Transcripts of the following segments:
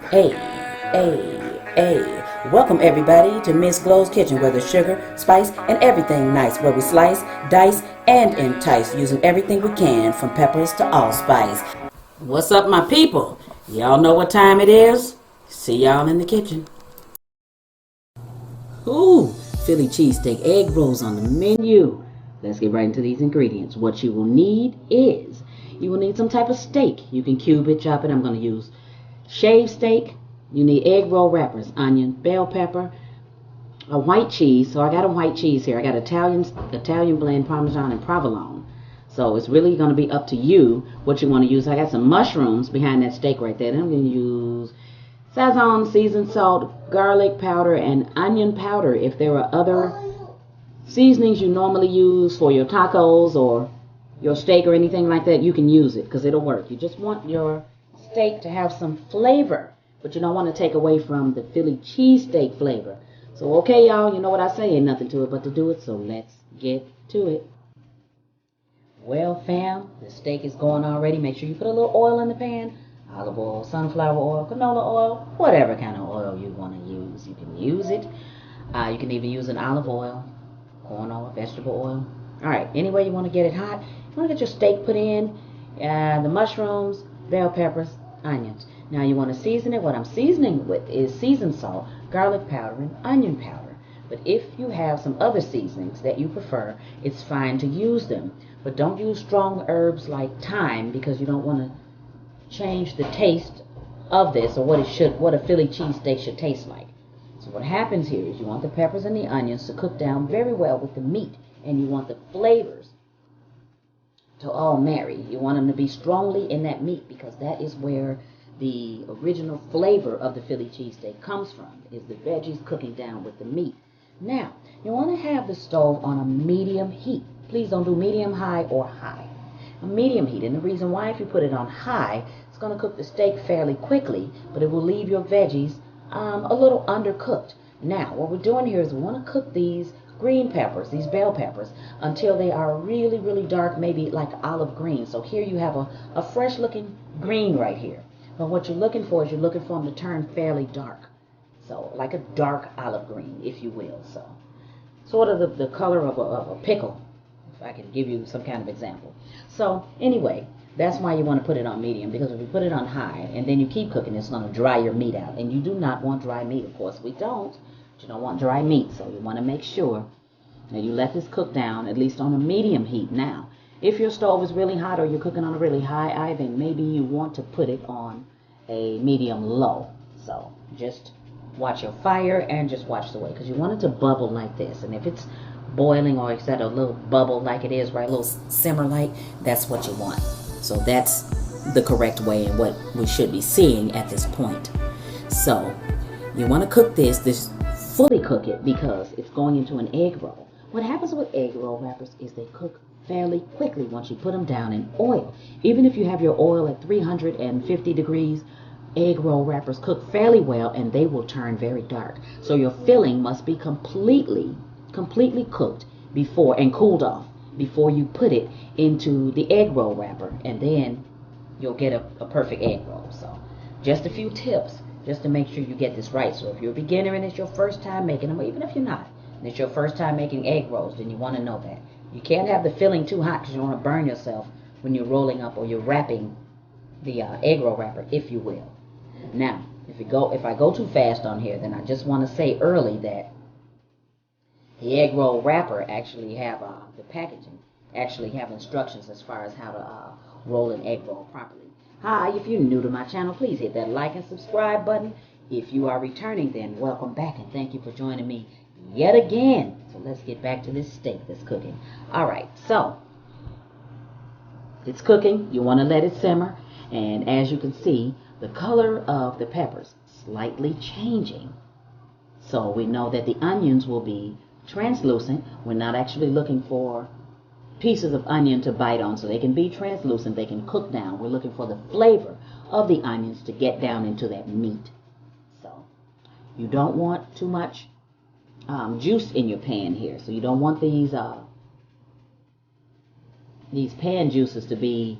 Hey, hey. Welcome everybody to Miss Glow's Kitchen, where there's sugar, spice, and everything nice, where we slice, dice, and entice, using everything we can, from peppers to allspice. What's up, my people? Y'all know what time it is? See y'all in the kitchen. Ooh, Philly cheesesteak egg rolls on the menu. Let's get right into these ingredients. What you will need is, you will need some type of steak. You can cube it, chop it. I'm going to use shaved steak. You need egg roll wrappers, onion, bell pepper, a white cheese. So I got a white cheese here. I got Italian blend, Parmesan, and provolone. So it's really going to be up to you what you want to use. I got some mushrooms behind that steak right there. Then I'm going to use Sazon, seasoned salt, garlic powder, and onion powder. If there are other seasonings you normally use for your tacos or your steak or anything like that, you can use it because it'll work. You just want your steak to have some flavor, but you don't want to take away from the Philly cheesesteak flavor. So, okay, y'all, you know what I say, ain't nothing to it but to do it, so let's get to it. Well, fam, the steak is going already. Make sure you put a little oil in the pan. Olive oil, sunflower oil, canola oil, whatever kind of oil you want to use. You can use it. You can even use an olive oil, corn oil, vegetable oil. All right, anyway you want to get it hot, you want to get your steak put in, the mushrooms, bell peppers, onions. Now you want to season it. What I'm seasoning with is seasoned salt, garlic powder, and onion powder. But if you have some other seasonings that you prefer, it's fine to use them. But don't use strong herbs like thyme because you don't want to change the taste of this, or what a Philly cheesesteak should taste like. So what happens here is you want the peppers and the onions to cook down very well with the meat, and you want the flavors to all marry. You want them to be strongly in that meat because that is where the original flavor of the Philly cheesesteak comes from, is the veggies cooking down with the meat. Now, you want to have the stove on a medium heat. Please don't do medium high or high. A medium heat, and the reason why, if you put it on high, it's going to cook the steak fairly quickly, but it will leave your veggies a little undercooked. Now, what we're doing here is we want to cook these green peppers, these bell peppers, until they are really, really dark, maybe like olive green. So here you have a fresh looking green right here. But what you're looking for is you're looking for them to turn fairly dark. So like a dark olive green, if you will. So sort of the color of a pickle, if I can give you some kind of example. So anyway, that's why you want to put it on medium, because if you put it on high and then you keep cooking, it's going to dry your meat out. And you do not want dry meat. Of course, we don't. But you don't want dry meat, so you want to make sure that you let this cook down, at least on a medium heat. Now, if your stove is really hot or you're cooking on a really high eye, then maybe you want to put it on a medium low. So just watch your fire and just watch the way, because you want it to bubble like this. And if it's boiling or it's at a little bubble like it is, right, a little simmer like, that's what you want. So that's the correct way and what we should be seeing at this point. So you want to cook this fully cook it, because it's going into an egg roll. What happens with egg roll wrappers is they cook fairly quickly once you put them down in oil. Even if you have your oil at 350 degrees, egg roll wrappers cook fairly well and they will turn very dark. So your filling must be completely cooked before, and cooled off before you put it into the egg roll wrapper, and then you'll get a perfect egg roll. So just a few tips just to make sure you get this right. So if you're a beginner and it's your first time making them, or even if you're not, and it's your first time making egg rolls, then you want to know that. You can't have the filling too hot because you don't want to burn yourself when you're rolling up or you're wrapping the egg roll wrapper, if you will. Now, if I go too fast on here, then I just want to say early that the egg roll wrapper actually have the packaging actually have instructions as far as how to roll an egg roll properly. Hi, if you're new to my channel, please hit that like and subscribe button. If you are returning, then welcome back and thank you for joining me yet again. So let's get back to this steak that's cooking. All right, so it's cooking. You want to let it simmer, and as you can see, the color of the peppers slightly changing. So we know that the onions will be translucent. We're not actually looking for pieces of onion to bite on, so they can be translucent, they can cook down. We're looking for the flavor of the onions to get down into that meat. So you don't want too much juice in your pan here, so you don't want these pan juices to be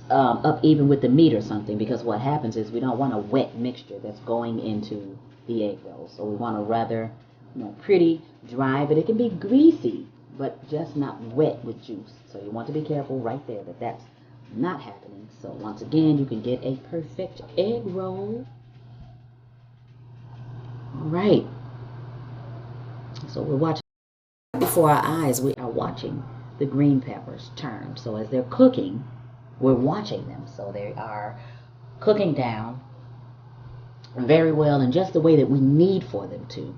up even with the meat or something, because what happens is we don't want a wet mixture that's going into the egg rolls. So we want to rather, pretty dry, but it can be greasy, but just not wet with juice. So you want to be careful right there that that's not happening. So once again, you can get a perfect egg roll. All right. So we're watching before our eyes. We are watching the green peppers turn. So as they're cooking, we're watching them. So they are cooking down very well in just the way that we need for them to.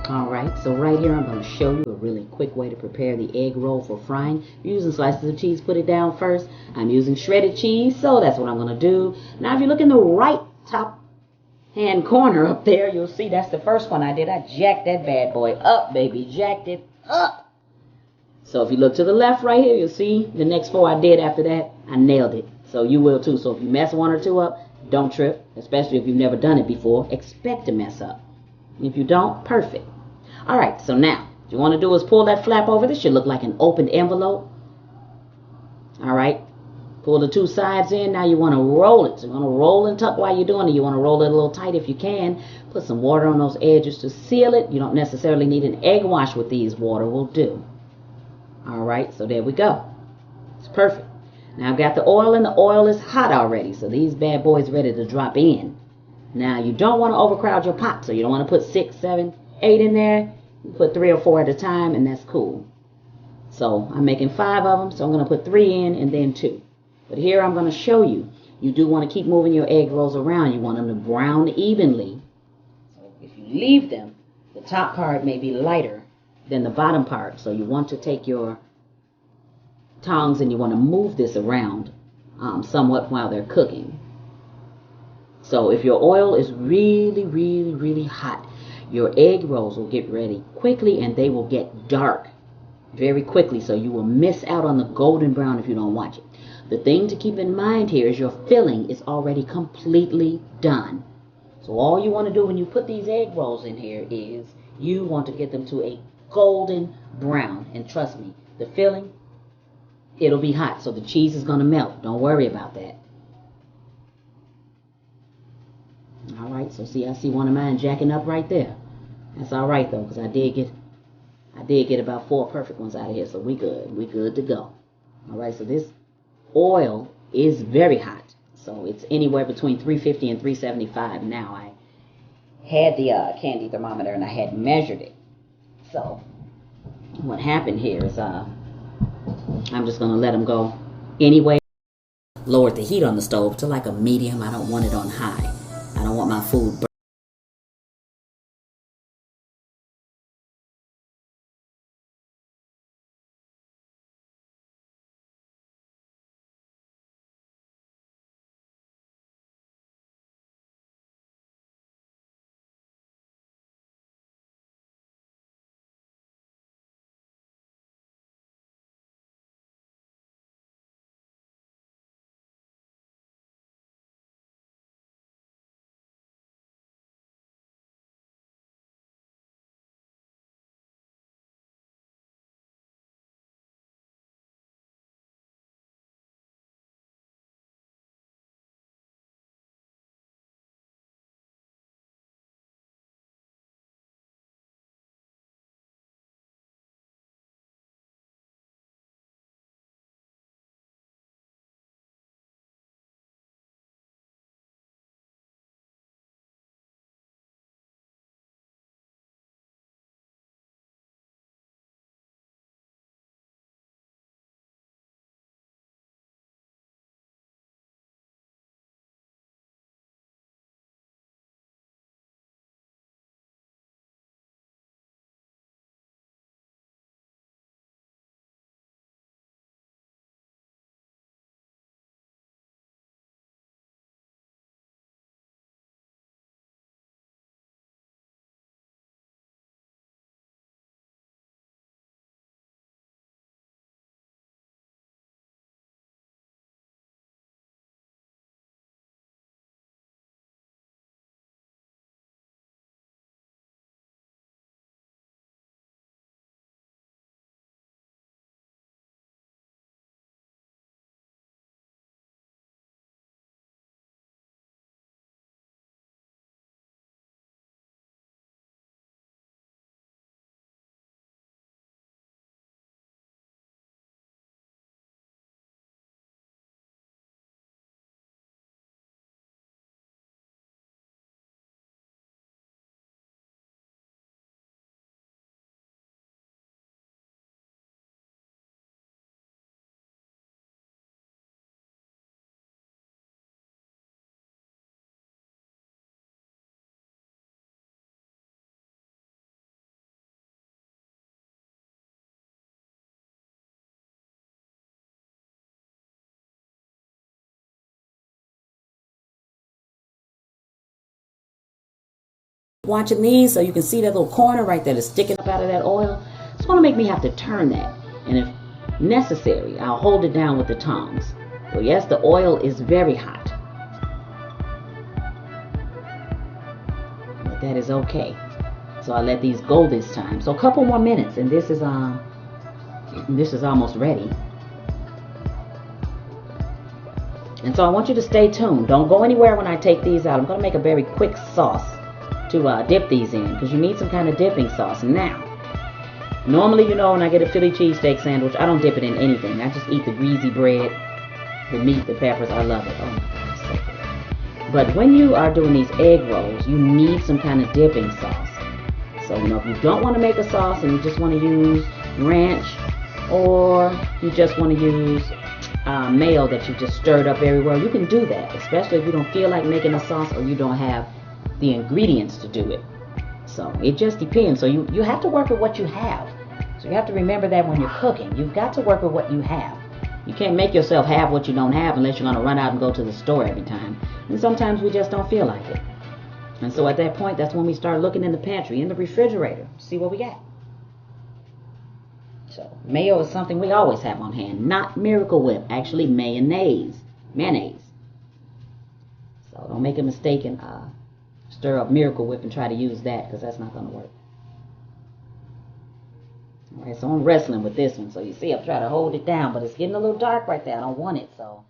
All right, so right here I'm going to show you a really quick way to prepare the egg roll for frying. If you're using slices of cheese, put it down first. I'm using shredded cheese, so that's what I'm going to do. Now if you look in the right top hand corner up there, you'll see that's the first one I did. I jacked that bad boy up, baby, jacked it up. So if you look to the left right here, you'll see the next 4 I did after that, I nailed it. So you will too. So if you mess 1 or 2 up, don't trip, especially if you've never done it before. Expect to mess up. If you don't, perfect. All right, so now what you want to do is pull that flap over. This should look like an opened envelope. All right, pull the 2 sides in. Now you want to roll it. So you want to roll and tuck while you're doing it. You want to roll it a little tight if you can. Put some water on those edges to seal it. You don't necessarily need an egg wash with these. Water will do. All right, so there we go. It's perfect. Now I've got the oil, and the oil is hot already. So these bad boys ready to drop in. Now you don't want to overcrowd your pot. So you don't want to put 6, 7, 8 in there. You put 3 or 4 at a time, and that's cool. So I'm making 5 of them. So I'm going to put 3 in and then 2. But here I'm going to show you. You do want to keep moving your egg rolls around. You want them to brown evenly. So if you leave them, the top part may be lighter than the bottom part. So you want to take your tongs and you want to move this around somewhat while they're cooking. So if your oil is really, really, really hot, your egg rolls will get ready quickly and they will get dark very quickly. So you will miss out on the golden brown if you don't watch it. The thing to keep in mind here is your filling is already completely done. So all you want to do when you put these egg rolls in here is you want to get them to a golden brown. And trust me, the filling, it'll be hot, so the cheese is going to melt. Don't worry about that. All right, so see, I see one of mine jacking up right there. That's all right though, because I did get about 4 perfect ones out of here, so we good to go. All right, so this oil is very hot, so it's anywhere between 350 and 375 now. I had the candy thermometer and I had measured it. So what happened here is I'm just gonna let them go anyway. Lowered the heat on the stove to like a medium. I don't want it on high. I don't want my food Watching these so you can see that little corner right there that's sticking up out of that oil. It's going to make me have to turn that. And if necessary, I'll hold it down with the tongs. So yes, the oil is very hot. But that is okay. So I let these go this time. So a couple more minutes and this is almost ready. And so I want you to stay tuned. Don't go anywhere when I take these out. I'm going to make a very quick sauce to dip these in because you need some kind of dipping sauce. Now, normally, when I get a Philly cheesesteak sandwich, I don't dip it in anything. I just eat the greasy bread, the meat, the peppers. I love it. Oh my God, it's so good. But when you are doing these egg rolls, you need some kind of dipping sauce. So, if you don't want to make a sauce and you just want to use ranch or you just want to use mayo that you just stirred up very well, you can do that, especially if you don't feel like making a sauce or you don't have the ingredients to do it. So it just depends. So you have to work with what you have. So you have to remember that when you're cooking, you've got to work with what you have. You can't make yourself have what you don't have unless you're going to run out and go to the store every time. And sometimes we just don't feel like it. And so at that point, that's when we start looking in the pantry, in the refrigerator, to see what we got. So mayo is something we always have on hand, not Miracle Whip, actually mayonnaise. So don't make a mistake and stir up Miracle Whip and try to use that because that's not going to work. Alright, so I'm wrestling with this one. So you see, I'm trying to hold it down, but it's getting a little dark right there. I don't want it, so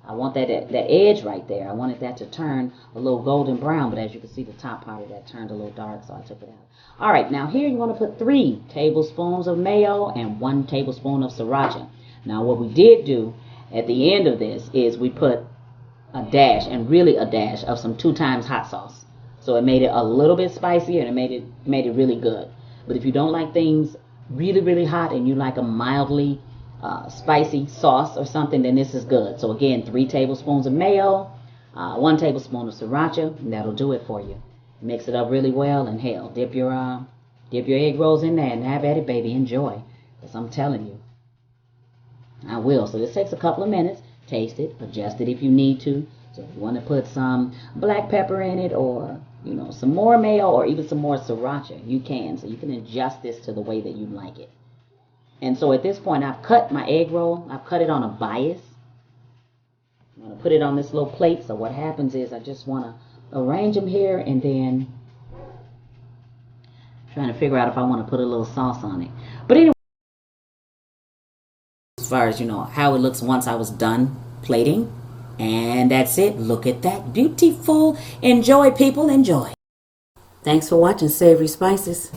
I want that edge right there. I wanted that to turn a little golden brown, but as you can see, the top part of that turned a little dark, so I took it out. Alright, now here you want to put 3 tablespoons of mayo and 1 tablespoon of sriracha. Now what we did do at the end of this is we put a dash, and really a dash, of some 2 times hot sauce. So it made it a little bit spicier and it made it really good. But if you don't like things really, really hot and you like a mildly spicy sauce or something, then this is good. So again, 3 tablespoons of mayo, 1 tablespoon of sriracha, and that'll do it for you. Mix it up really well, and hell, dip your egg rolls in there and have at it, baby. Enjoy, because I'm telling you, I will. So this takes a couple of minutes. Taste it, adjust it if you need to. So if you want to put some black pepper in it, or some more mayo, or even some more sriracha, you can. So you can adjust this to the way that you like it. And so at this point, I've cut my egg roll. I've cut it on a bias. I'm going to put it on this little plate. So what happens is I just want to arrange them here, and then trying to figure out if I want to put a little sauce on it. But anyway, as far as how it looks once I was done plating. And that's it. Look at that. Beautiful. Enjoy, people. Enjoy. Thanks for watching Savory Spices.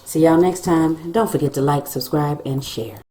See y'all next time. Don't forget to like, subscribe, and share.